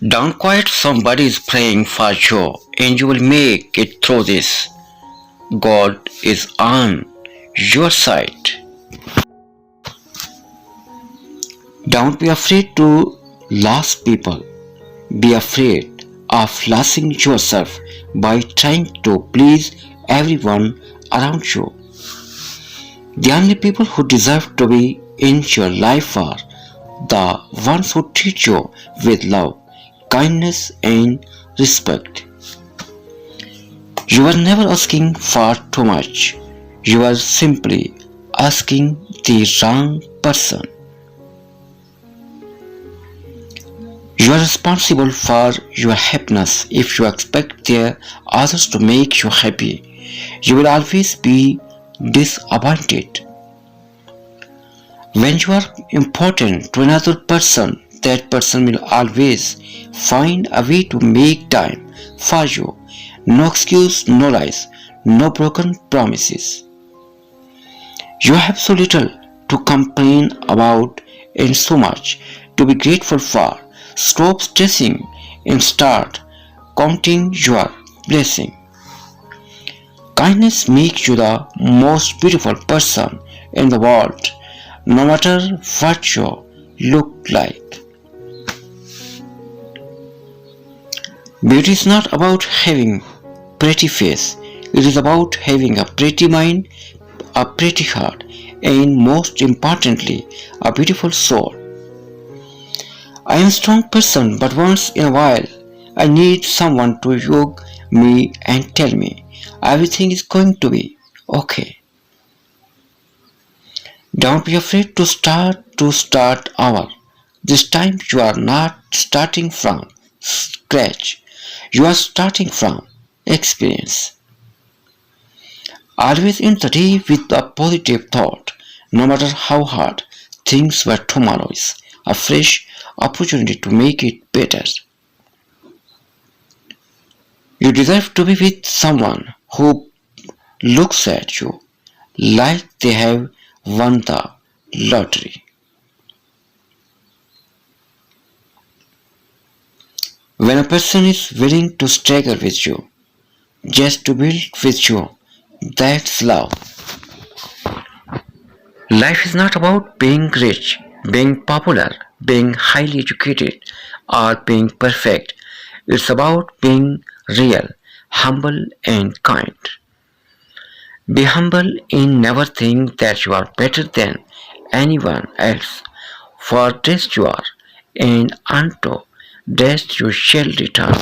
Don't quit, somebody is praying for you and you will make it through this. God is on your side. Don't be afraid to lose people. Be afraid of losing yourself by trying to please everyone around you. The only people who deserve to be in your life are the ones who treat you with love, kindness, and respect. You are never asking for too much. You are simply asking the wrong person. You are responsible for your happiness. If you expect the others to make you happy, you will always be disappointed. When you are important to another person, that person will always find a way to make time for you. No excuse, no lies, no broken promises. You have so little to complain about and so much to be grateful for. Stop stressing and start counting your blessing. Kindness makes you the most beautiful person in the world, no matter what you look like. Beauty is not about having pretty face. It is about having a pretty mind, a pretty heart, and most importantly, a beautiful soul. I am a strong person, but once in a while, I need someone to hug me and tell me everything is going to be okay. Don't be afraid to start over. This time you are not starting from scratch. You are starting from experience. Always end the day with a positive thought. No matter how hard things were, tomorrow is a fresh opportunity to make it better. You deserve to be with someone who looks at you like they have won the lottery. When a person is willing to struggle with you, just to build with you, that's love. Life is not about being rich, being popular, being highly educated, or being perfect. It's about being real, humble, and kind. Be humble and never think that you are better than anyone else, for this you are, and unto this you shall return.